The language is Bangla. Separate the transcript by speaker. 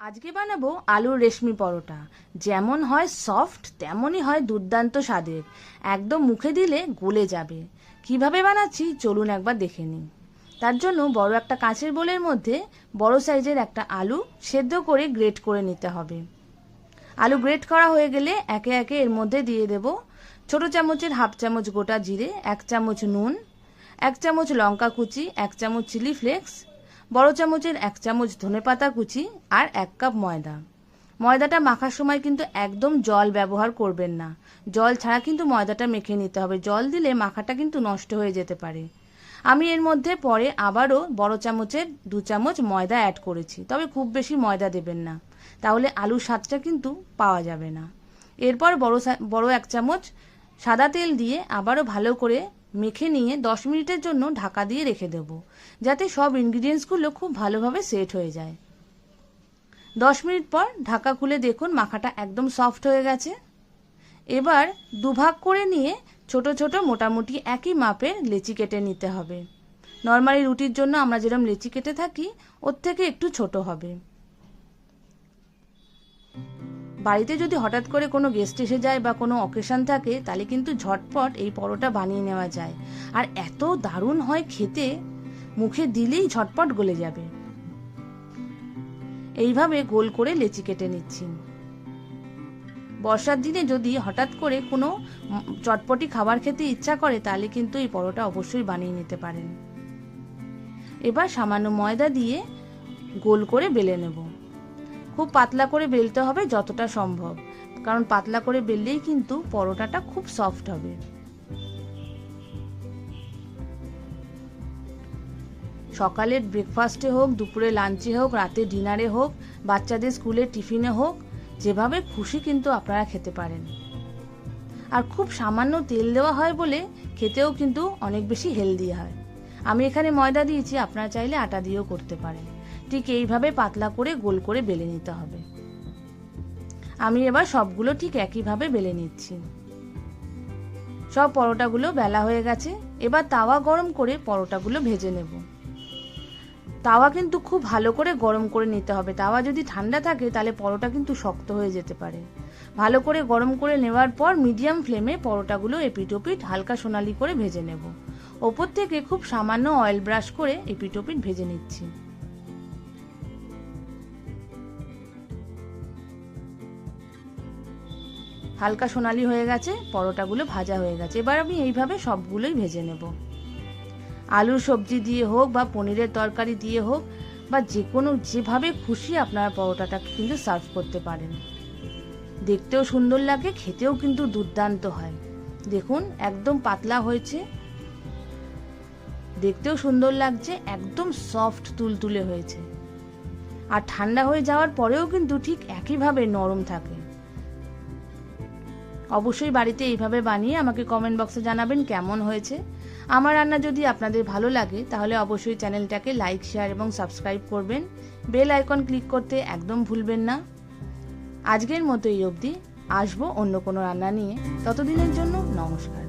Speaker 1: আজকে বানাবো আলুর রেশমি পরোটা। যেমন হয় সফট তেমনই হয় দুর্দান্ত স্বাদের, একদম মুখে দিলে গলে যাবে। কিভাবে বানাচ্ছি চলুন একবার দেখে নিই। তার জন্য বড় একটা কাঁচের বোলের মধ্যে বড় সাইজের একটা আলু সেদ্ধ করে গ্রেট করে নিতে হবে। আলু গ্রেট করা হয়ে গেলে একে একে এর মধ্যে দিয়ে দেব ছোট চামচের হাফ চামচ গোটা জিরে, 1 চামচ নুন, 1 চামচ লঙ্কা কুচি, 1 চামচ চিলি ফ্লেক্স, বড় চামচের 1 চামচ ধনেপাতা কুচি আর 1 কাপ ময়দা। ময়দাটা মাখার সময় কিন্তু একদম জল ব্যবহার করবেন না, জল ছাড়া কিন্তু ময়দাটা মেখে নিতে হবে। জল দিলে মাখাটা কিন্তু নষ্ট হয়ে যেতে পারে। আমি এর মধ্যে পরে আবারও বড় চামচের 2 চামচ ময়দা অ্যাড করেছি, তবে খুব বেশি ময়দা দেবেন না, তাহলে আলুর স্বাদটা কিন্তু পাওয়া যাবে না। এরপর বড় 1 চামচ সাদা তেল দিয়ে আবারও ভালো করে মেখে নিয়ে 10 মিনিটের জন্য ঢাকা দিয়ে রেখে দেব, যাতে সব ইনগ্রিডিয়েন্টসগুলো খুব ভালোভাবে সেট হয়ে যায়। 10 মিনিট পর ঢাকা খুলে দেখুন মাখাটা একদম সফট হয়ে গেছে। এবার দুভাগ করে নিয়ে ছোট ছোট মোটামুটি একই মাপের লেচি কেটে নিতে হবে। নর্মালি রুটির জন্য আমরা যেরকম লেচি কেটে থাকি ওর থেকে একটু ছোট হবে। বাড়িতে যদি হঠাৎ করে কোনো গেস্ট এসে যায় বা কোনো অকেশন থাকে, তাহলে কিন্তু ঝটপট এই পরোটা বানিয়ে নেওয়া যায়, আর এত দারুণ হয় খেতে, মুখে দিলেই ঝটপট গলে যাবে। এইভাবে গোল করে লেচি কেটে নিচ্ছি। বর্ষার দিনে যদি হঠাৎ করে কোনো চটপটি খাবার খেতে ইচ্ছা করে, তাহলে কিন্তু এই পরোটা অবশ্যই বানিয়ে নিতে পারেন। এবার সামান্য ময়দা দিয়ে গোল করে বেলে নেব। খুব পাতলা করে বেলতে হবে যতটা সম্ভব, কারণ পাতলা করে বেললেই কিন্তু পরোটাটা খুব সফট হবে। সকালের ব্রেকফাস্টে হোক, দুপুরে লাঞ্চে হোক, রাতে ডিনারে হোক, বাচ্চাদের স্কুলের টিফিনে হোক, যেভাবে খুশি কিন্তু আপনারা খেতে পারেন। আর খুব সামান্য তেল দেওয়া হয় বলে খেতেও কিন্তু অনেক বেশি হেলদি হয়। আমি এখানে ময়দা দিয়েছি, আপনারা চাইলে আটা দিয়েও করতে পারেন। ঠিক এইভাবে পাতলা করে গোল করে বেলে নিতে হবে। আমি এবার সবগুলো ঠিক একইভাবে বেলে নিচ্ছি। সব পরোটাগুলো বেলা হয়ে গেছে। এবার তাওয়া গরম করে পরোটাগুলো ভেজে নেব। তাওয়া কিন্তু খুব ভালো করে গরম করে নিতে হবে। তাওয়া যদি ঠান্ডা থাকে তাহলে পরোটা কিন্তু শক্ত হয়ে যেতে পারে। ভালো করে গরম করে নেওয়ার পর মিডিয়াম ফ্লেমে পরোটাগুলো এপিট ওপিট হালকা সোনালি করে ভেজে নেব। ওপর থেকে খুব সামান্য অয়েল ব্রাশ করে এপিট ওপিট ভেজে নিচ্ছি। হালকা সোনালি হয়ে গেছে, পরোটাগুলো ভাজা হয়ে গেছে। এবার আমি এইভাবে সবগুলোই ভেজে নেব। আলুর সবজি দিয়ে হোক বা পনিরের তরকারি দিয়ে হোক, বা যেভাবে খুশি আপনারা পরোটাটাকে কিন্তু সার্ভ করতে পারেন। দেখতেও সুন্দর লাগে, খেতেও কিন্তু দুর্দান্ত হয়। দেখুন একদম পাতলা হয়েছে, দেখতেও সুন্দর লাগছে, একদম সফট তুলতুলে হয়েছে। আর ঠান্ডা হয়ে যাওয়ার পরেও কিন্তু ঠিক একইভাবে নরম থাকে। অবশ্যই বাড়িতে এইভাবে বানিয়ে আমাকে কমেন্ট বক্সে জানাবেন কেমন হয়েছে। আমার রান্না যদি আপনাদের ভালো লাগে তাহলে অবশ্যই চ্যানেলটাকে লাইক, শেয়ার এবং সাবস্ক্রাইব করবেন। বেল আইকন ক্লিক করতে একদম ভুলবেন না। আজকের মতো এই অবধি, আসবো অন্য কোনো রান্না নিয়ে। ততদিনের জন্য নমস্কার।